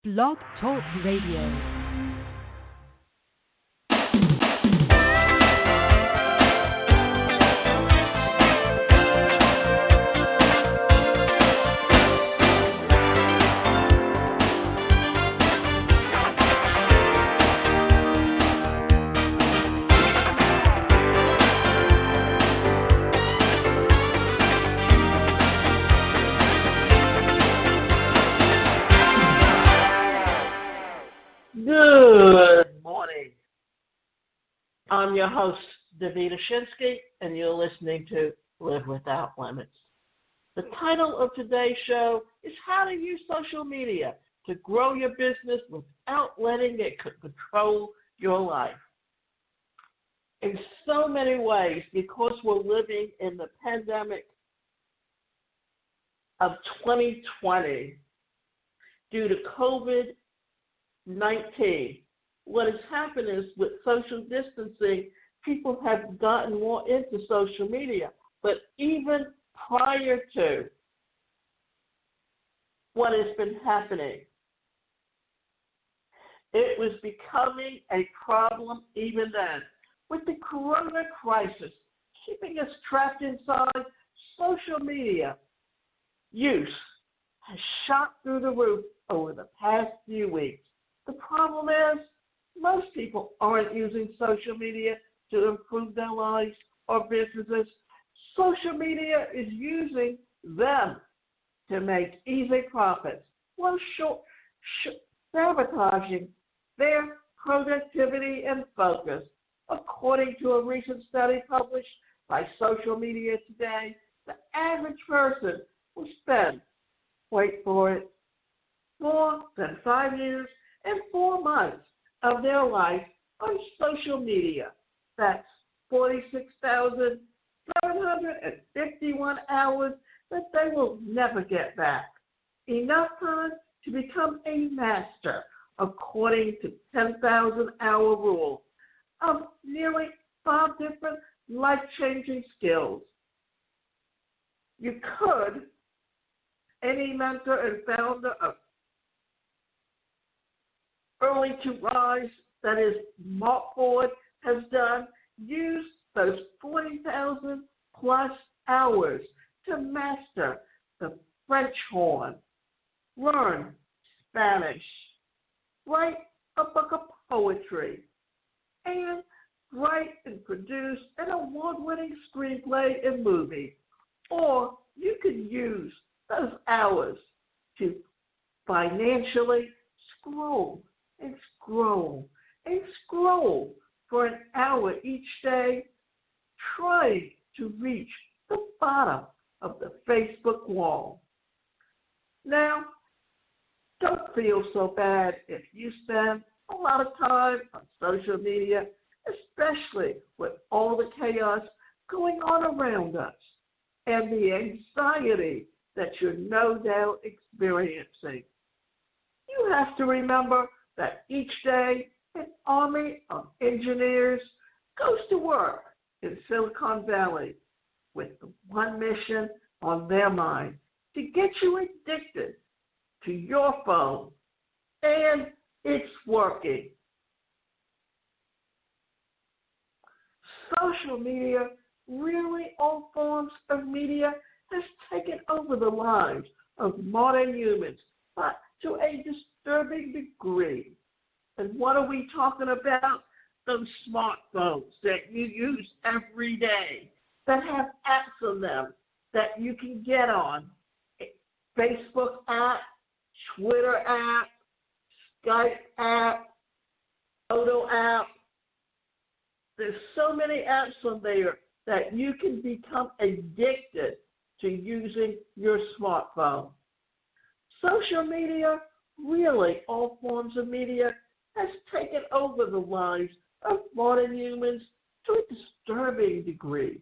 Blog Talk Radio. Good morning. I'm your host, Davida Shinsky, and you're listening to Live Without Limits. The title of today's show is How to Use Social Media to Grow Your Business Without Letting It Control Your Life. In so many ways, because we're living in the pandemic of 2020 due to COVID-19, what has happened is with social distancing, people have gotten more into social media. But even prior to what has been happening, it was becoming a problem even then. With the corona crisis keeping us trapped inside, social media use has shot through the roof over the past few weeks. The problem is most people aren't using social media to improve their lives or businesses. Social media is using them to make easy profits while sabotaging their productivity and focus. According to a recent study published by Social Media Today, the average person will spend, wait for it, more than 5 years and 4 months of their life on social media. That's 46,751 hours that they will never get back. Enough time to become a master, according to 10,000-hour rule, of nearly 5 different life-changing skills. You could, any mentor and founder of Early to Rise, that is, Mark Ford, has done, use those 40,000 plus hours to master the French horn, learn Spanish, write a book of poetry, and write and produce an award-winning screenplay and movie. Or you can use those hours to financially scroll and scroll and scroll for an hour each day, trying to reach the bottom of the Facebook wall. Now, don't feel so bad if you spend a lot of time on social media, especially with all the chaos going on around us and the anxiety that you're no doubt experiencing. You have to remember that each day an army of engineers goes to work in Silicon Valley with the one mission on their mind: to get you addicted to your phone. And it's working. Social media, really all forms of media, has taken over the lives of modern humans, but to a disturbing degree. And what are we talking about? Those smartphones that you use every day, that have apps on them that you can get on. Facebook app, Twitter app, Skype app, Photo app. There's so many apps on there that you can become addicted to using your smartphone. Social media, really all forms of media, has taken over the lives of modern humans to a disturbing degree.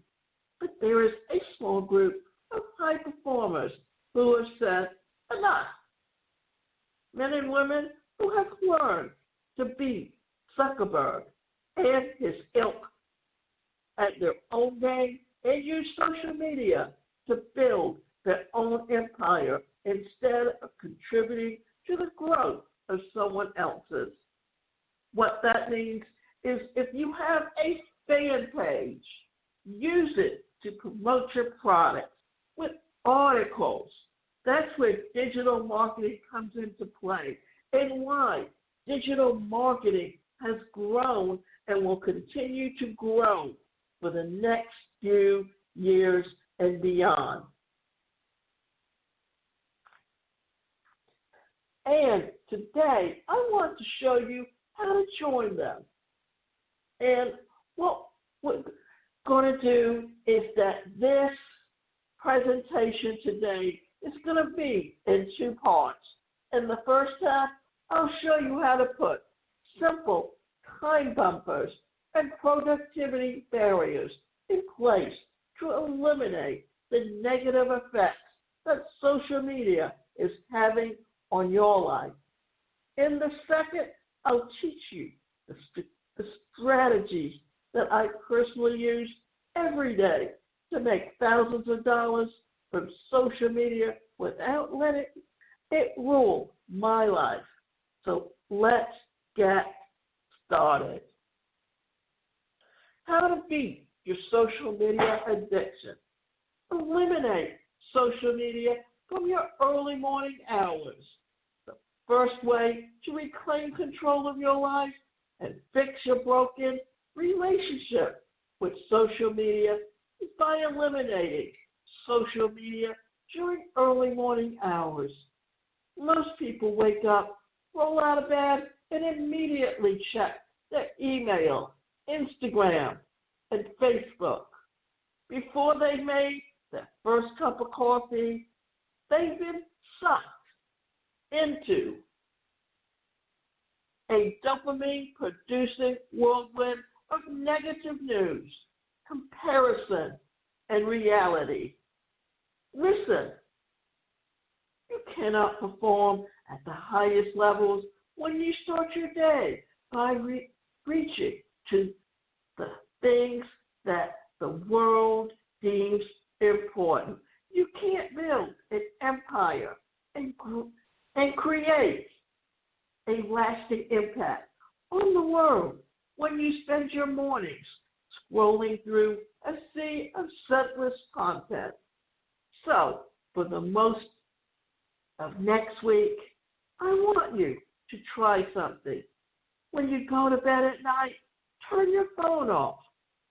But there is a small group of high performers who have said enough. Men and women who have learned to beat Zuckerberg and his ilk at their own game and use social media to build their own empire instead of contributing to the growth of someone else's. What that means is if you have a fan page, use it to promote your products with articles. That's where digital marketing comes into play and why digital marketing has grown and will continue to grow for the next few years and beyond. And today, I want to show you how to join them. And what we're going to do is that this presentation today is going to be in two parts. In the first half, I'll show you how to put simple time bumpers and productivity barriers in place to eliminate the negative effects that social media is having on your life. In the second, I'll teach you the strategies that I personally use every day to make thousands of dollars from social media without letting it rule my life. So let's get started. How to beat your social media addiction. Eliminate social media from your early morning hours. The first way to reclaim control of your life and fix your broken relationship with social media is by eliminating social media during early morning hours. Most people wake up, roll out of bed, and immediately check their email, Instagram, and Facebook. Before they made their first cup of coffee, they've been sucked into a dopamine-producing whirlwind of negative news, comparison, and reality. Listen, you cannot perform at the highest levels when you start your day by reaching to the things that the world deems important. You can't build an empire and create a lasting impact on the world when you spend your mornings scrolling through a sea of senseless content. So, for the most of next week, I want you to try something. When you go to bed at night, turn your phone off,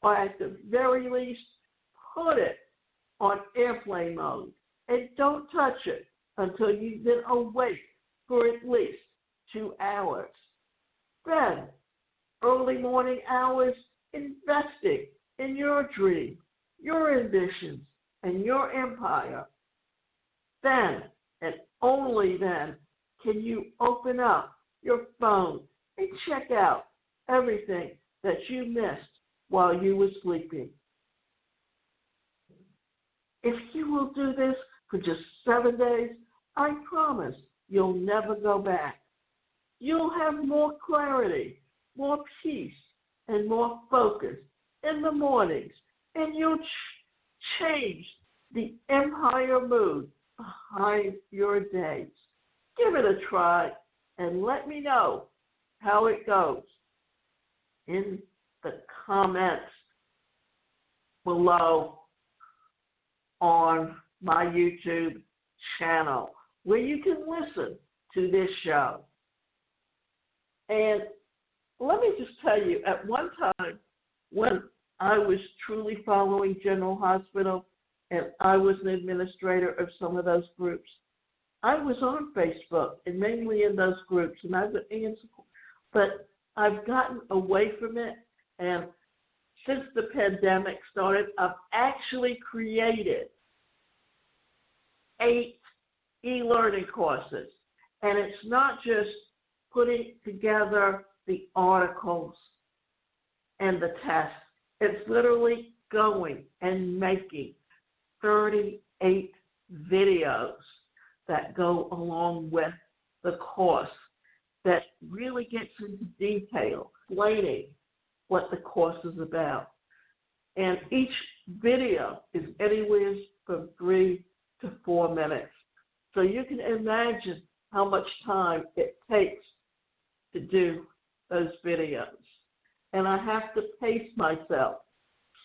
or at the very least, put it on airplane mode, and don't touch it until you've been awake for at least 2 hours. Then, early morning hours, investing in your dream, your ambitions, and your empire. Then, and only then, can you open up your phone and check out everything that you missed while you were sleeping. If you will do this for just 7 days, I promise you'll never go back. You'll have more clarity, more peace, and more focus in the mornings, and you'll change the empire mood behind your days. Give it a try and let me know how it goes in the comments below on my YouTube channel where you can listen to this show. And let me just tell you, at one time when I was truly following General Hospital and I was an administrator of some of those groups, I was on Facebook and mainly in those groups, and I would answer, but I've gotten away from it, and since the pandemic started, I've actually created 8 e-learning courses, and it's not just putting together the articles and the tests. It's literally going and making 38 videos that go along with the course that really gets into detail, explaining what the course is about. And each video is anywhere from 3 to 4 minutes. So you can imagine how much time it takes to do those videos. And I have to pace myself.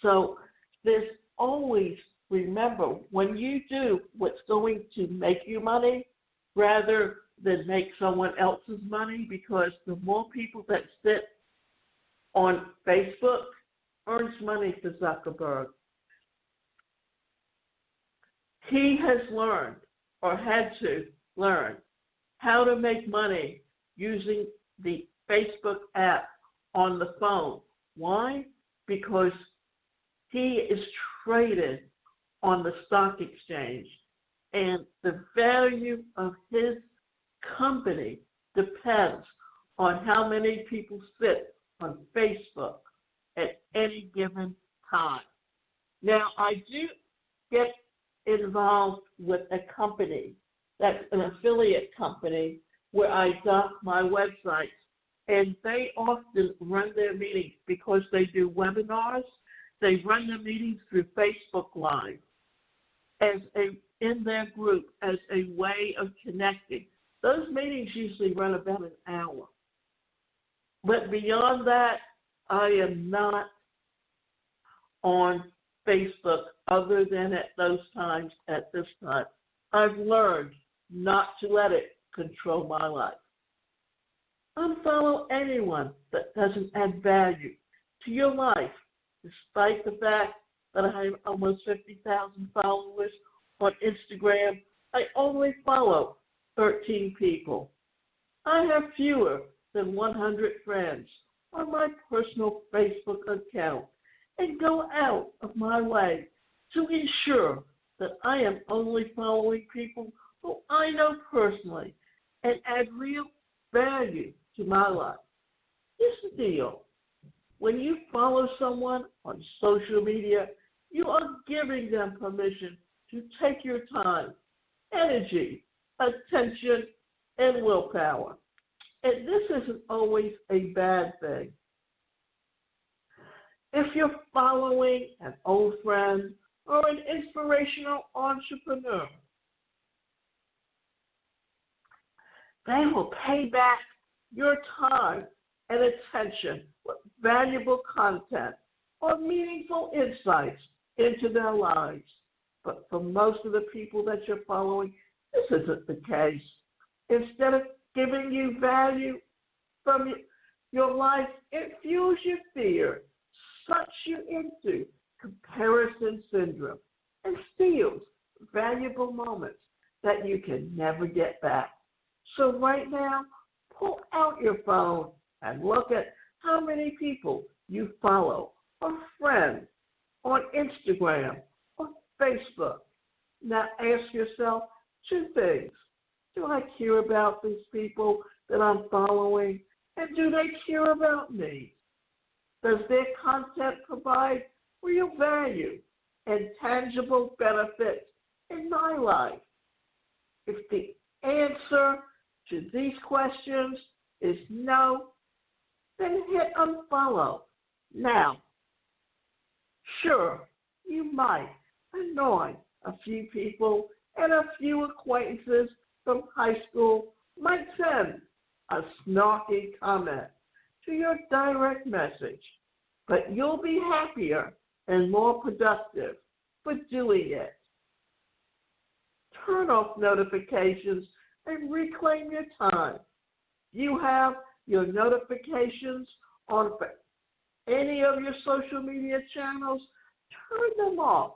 So there's always, remember, when you do what's going to make you money rather than make someone else's money, because the more people that sit on Facebook earns money for Zuckerberg. He has learned, or had to learn, how to make money using the Facebook app on the phone. Why? Because he is traded on the stock exchange, and the value of his company depends on how many people sit on Facebook at any given time. Now, I do get involved with a company that's an affiliate company where I dock my websites, and they often run their meetings because they do webinars. They run their meetings through Facebook Live in their group as a way of connecting. Those meetings usually run about an hour. But beyond that, I am not on Facebook other than at those times at this time. I've learned not to let it control my life. Unfollow anyone that doesn't add value to your life, despite the fact that I have almost 50,000 followers on Instagram. I only follow 13 people. I have fewer than 100 friends on my personal Facebook account and go out of my way to ensure that I am only following people who I know personally and add real value to my life. Here's the deal. When you follow someone on social media, you are giving them permission to take your time, energy, attention, and willpower. And this isn't always a bad thing. If you're following an old friend or an inspirational entrepreneur, they will pay back your time and attention with valuable content or meaningful insights into their lives. But for most of the people that you're following, this isn't the case. Instead of giving you value from your life, it fuels your fear, sucks you into comparison syndrome, and steals valuable moments that you can never get back. So right now, pull out your phone and look at how many people you follow or friends on Instagram or Facebook. Now ask yourself two things. Do I care about these people that I'm following? And do they care about me? Does their content provide real value and tangible benefits in my life? If the answer to these questions is no, then hit unfollow now. Sure, you might annoy a few people, and a few acquaintances from high school might send a snarky comment to your direct message, but you'll be happier and more productive for doing it. Turn off notifications and reclaim your time. You have your notifications on any of your social media channels. Turn them off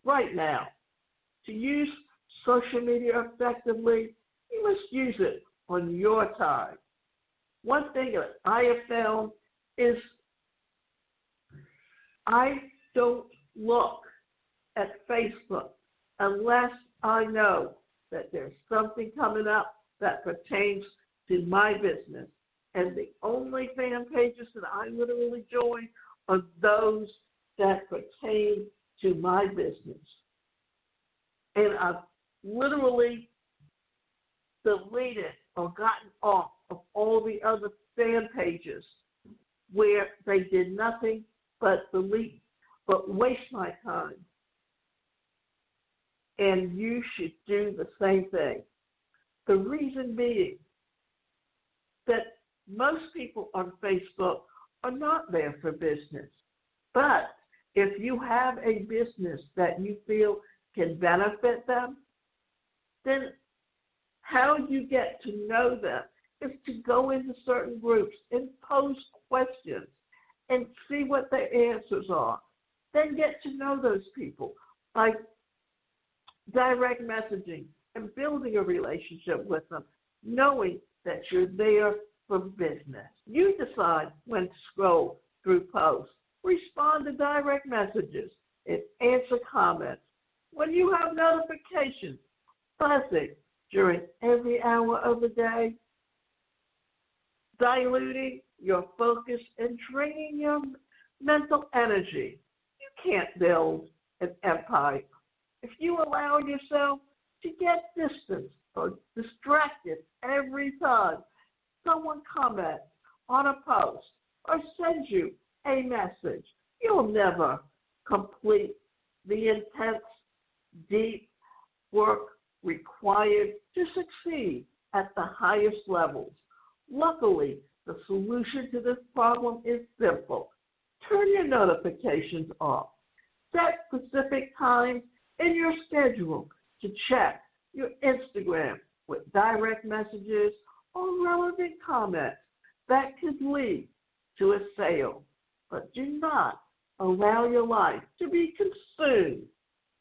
right now. To use social media effectively, you must use it on your time. One thing that I have found is I don't look at Facebook unless I know that there's something coming up that pertains to my business. And the only fan pages that I literally join are those that pertain to my business. And I've literally deleted or gotten off of all the other fan pages where they did nothing but waste my time. And you should do the same thing. The reason being that Most people on Facebook are not there for business. But if you have a business that you feel can benefit them, then how you get to know them is to go into certain groups and pose questions and see what their answers are. Then get to know those people by direct messaging and building a relationship with them, knowing that you're there for business. You decide when to scroll through posts, respond to direct messages, and answer comments. When you have notifications buzzing during every hour of the day, diluting your focus and draining your mental energy, you can't build an empire. If you allow yourself to get distanced or distracted every time someone comments on a post or sends you a message, you'll never complete the intense, deep work required to succeed at the highest levels. Luckily, the solution to this problem is simple. Turn your notifications off. Set specific times in your schedule to check your Instagram with direct messages or relevant comments that could lead to a sale. But do not allow your life to be consumed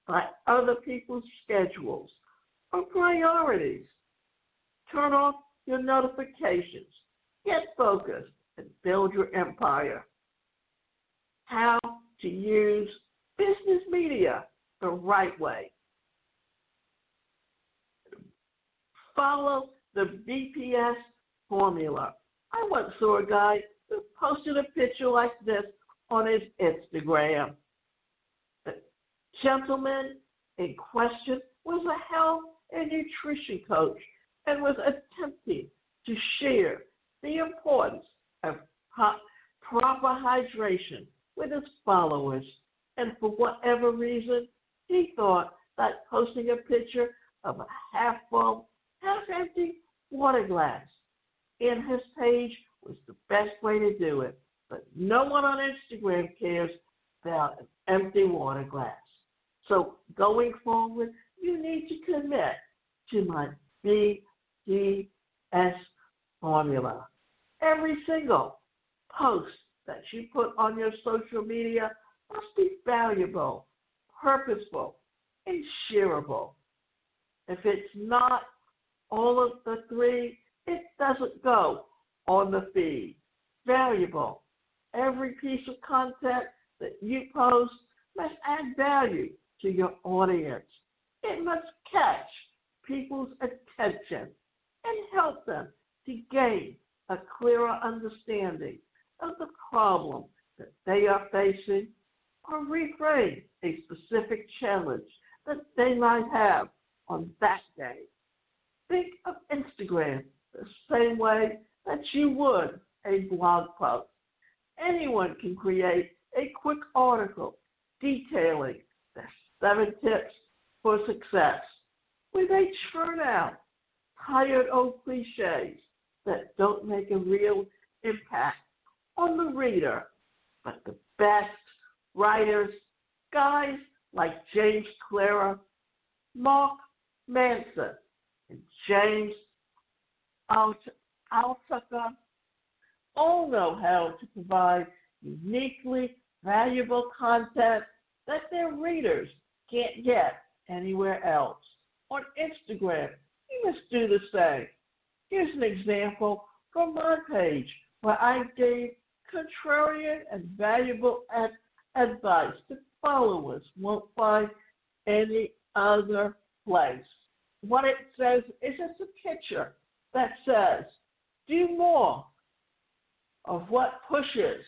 by other people's schedules or priorities. Turn off your notifications. Get focused and build your empire. How to use business media the right way. Follow the BPS formula. I once saw a guy who posted a picture like this on his Instagram. The gentleman in question was a health and nutrition coach and was attempting to share the importance of proper hydration with his followers. And for whatever reason, he thought that posting a picture of a half-full, half-empty water glass in his page was the best way to do it. But no one on Instagram cares about an empty water glass. So going forward, you need to commit to my BDS formula. Every single post that you put on your social media must be valuable, purposeful, and shareable. If it's not all of the three, it doesn't go on the feed. Valuable. Every piece of content that you post must add value to your audience. It must catch people's attention and help them to gain a clearer understanding of the problem that they are facing or reframe a specific challenge that they might have on that day. Think of Instagram the same way that you would a blog post. Anyone can create a quick article detailing the 7 tips for success, where they churn out tired old cliches that don't make a real impact on the reader. But the best writers, guys like James Clear, Mark Manson, and James Altucher, all know how to provide uniquely valuable content that their readers can't get anywhere else. On Instagram, you must do the same. Here's an example from my page where I gave contrarian and valuable advice that followers won't find any other place. What it says is it's a picture that says, do more of what pushes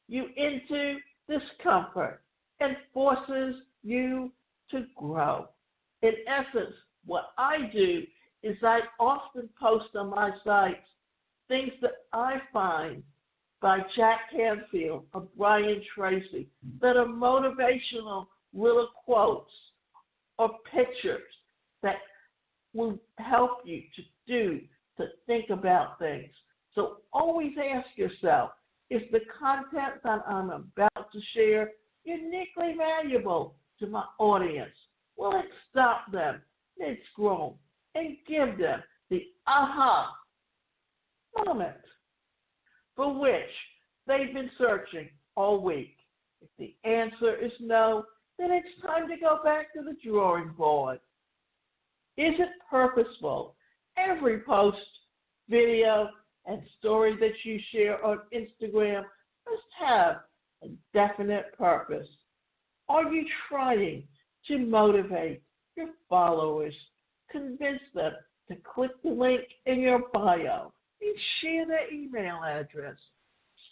you into discomfort and forces you to grow. In essence, what I do is I often post on my sites things that I find by Jack Canfield or Brian Tracy that are motivational little quotes or pictures that will help you to think about things. So always ask yourself, is the content that I'm about to share uniquely valuable to my audience? Will it stop them mid-scroll and give them the aha moment for which they've been searching all week? If the answer is no, then it's time to go back to the drawing board. Is it purposeful? Every post, video, and story that you share on Instagram must have a definite purpose. Are you trying to motivate your followers, convince them to click the link in your bio and share their email address,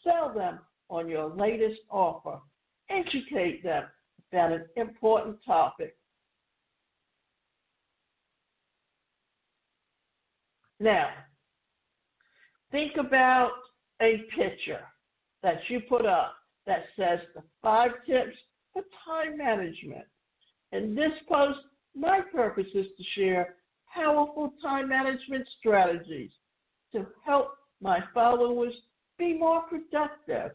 sell them on your latest offer, educate them about an important topic? Now, think about a picture that you put up that says the 5 tips for time management. In this post, my purpose is to share powerful time management strategies to help my followers be more productive.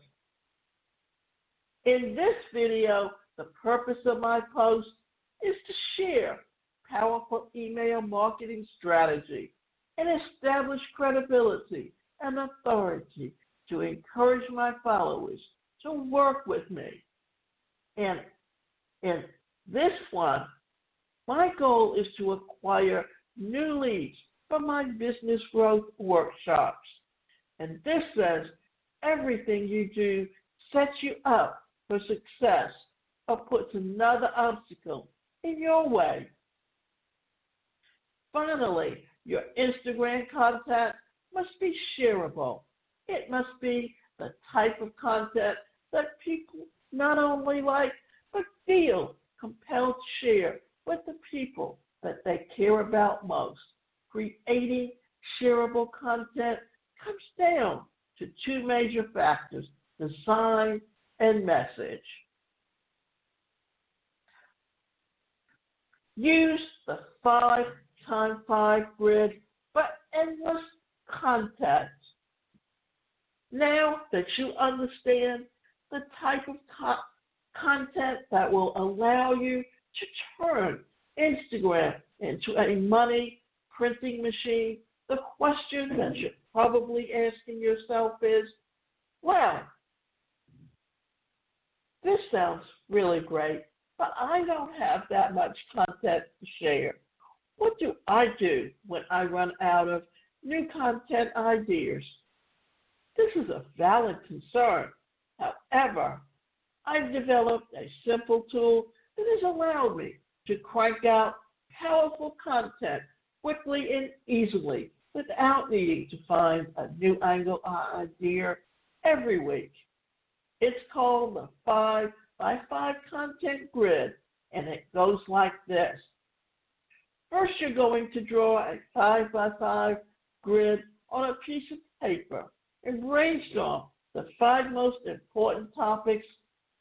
In this video, the purpose of my post is to share powerful email marketing strategy and establish credibility and authority to encourage my followers to work with me. And in this one, my goal is to acquire new leads for my business growth workshops. And this says everything you do sets you up for success or puts another obstacle in your way. Finally, your Instagram content must be shareable. It must be the type of content that people not only like, but feel compelled to share with the people that they care about most. Creating shareable content comes down to 2 major factors: design and message. Use the 5x5 grid for endless content. Now that you understand the type of content that will allow you to turn Instagram into a money printing machine, the question that you're probably asking yourself is, well, this sounds really great, but I don't have that much content to share. What do I do when I run out of new content ideas? This is a valid concern. However, I've developed a simple tool that has allowed me to crank out powerful content quickly and easily without needing to find a new angle or idea every week. It's called the 5x5 content grid, and it goes like this. First, you're going to draw a 5x5 grid on a piece of paper and brainstorm the 5 most important topics,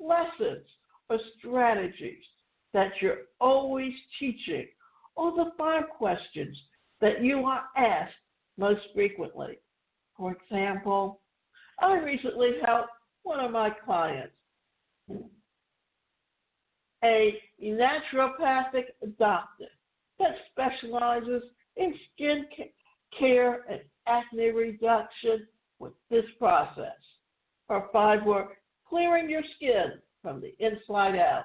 lessons, or strategies that you're always teaching, or the 5 questions that you are asked most frequently. For example, I recently helped one of my clients, a naturopathic doctor that specializes in skin care and acne reduction with this process. Her 5 were clearing your skin from the inside out,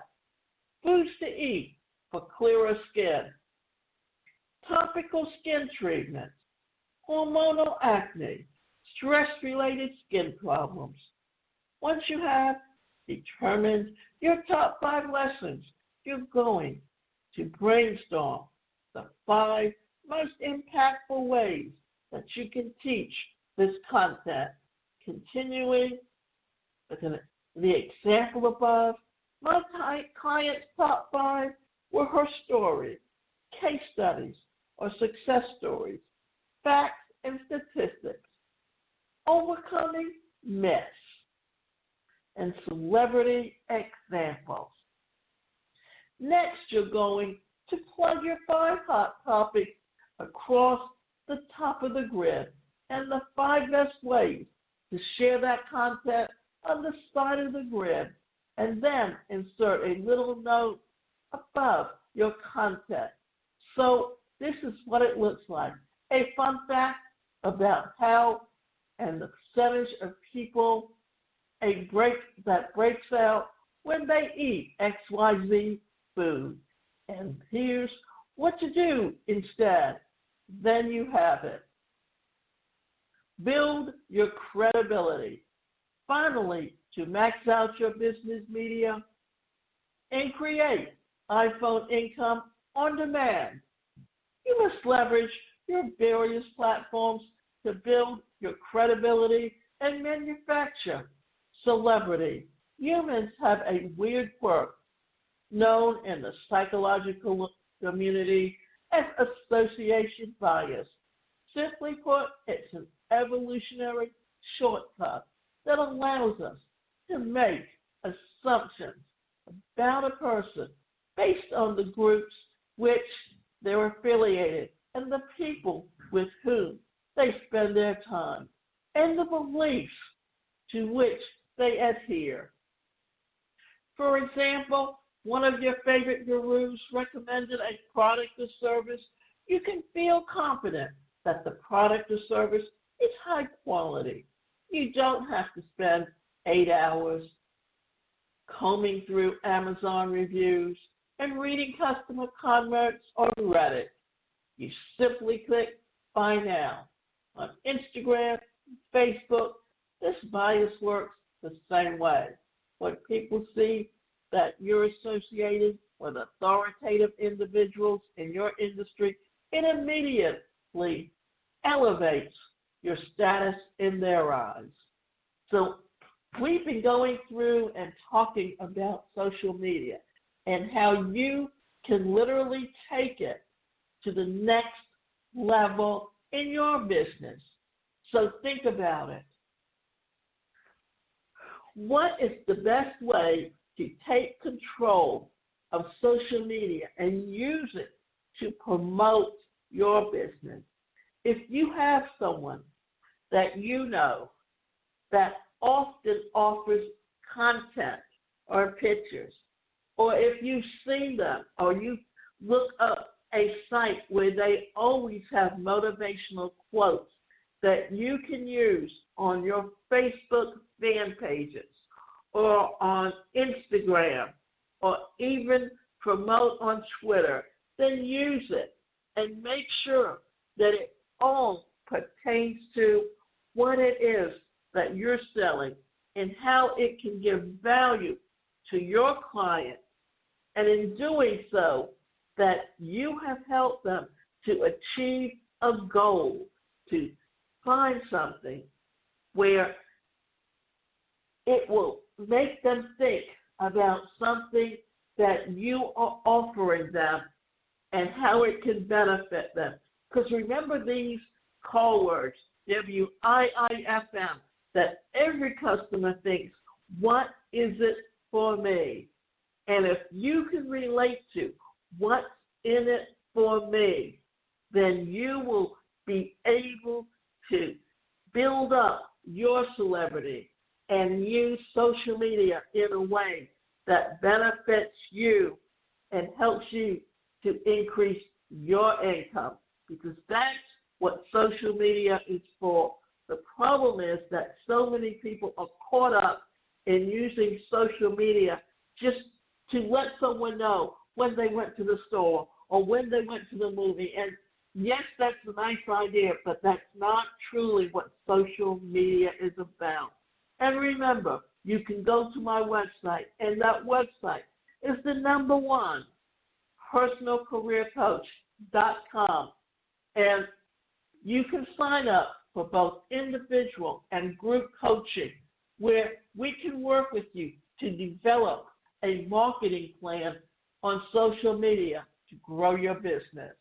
foods to eat for clearer skin, topical skin treatments, hormonal acne, stress-related skin problems. Once you have determined your top 5 lessons, you're going to brainstorm the 5 most impactful ways that you can teach this content. Continuing with the example above, my client's top 5 were her stories, case studies, or success stories, facts and statistics, overcoming myths, and celebrity examples. Next, you're going to plug your 5 hot topics across the top of the grid and the 5 best ways to share that content on the side of the grid, and then insert a little note above your content. So this is what it looks like. A fun fact about how and the percentage of people that breaks out when they eat XYZ food. And here's what to do instead. Then you have it. Build your credibility. Finally, to max out your business media and create iPhone income on demand, you must leverage your various platforms to build your credibility and manufacture celebrity. Humans have a weird quirk known in the psychological community as association bias. Simply put, it's an evolutionary shortcut that allows us to make assumptions about a person based on the groups which they're affiliated and the people with whom they spend their time and the beliefs to which they adhere. For example, one of your favorite gurus recommended a product or service. You can feel confident that the product or service is high quality. You don't have to spend 8 hours combing through Amazon reviews and reading customer comments on Reddit. You simply click Buy Now. On Instagram, Facebook, this bias works the same way. When people see that you're associated with authoritative individuals in your industry, it immediately elevates your status in their eyes. So we've been going through and talking about social media and how you can literally take it to the next level in your business. So think about it. What is the best way to take control of social media and use it to promote your business? If you have someone that you know that often offers content or pictures, or if you've seen them or you look up a site where they always have motivational quotes that you can use on your Facebook fan pages or on Instagram or even promote on Twitter, then use it and make sure that it all pertains to what it is that you're selling and how it can give value to your client. And in doing so, that you have helped them to achieve a goal, to find something where it will make them think about something that you are offering them and how it can benefit them. Because remember these call words, WIIFM, that every customer thinks, what is it for me? And if you can relate to what's in it for me, then you will be able to build up your celebrity and use social media in a way that benefits you and helps you to increase your income, because that's what social media is for. The problem is that so many people are caught up in using social media just to let someone know when they went to the store or when they went to the movie. And yes, that's a nice idea, but that's not truly what social media is about. And remember, you can go to my website, and that website is the #1, personalcareercoach.com. And you can sign up for both individual and group coaching, where we can work with you to develop a marketing plan on social media to grow your business.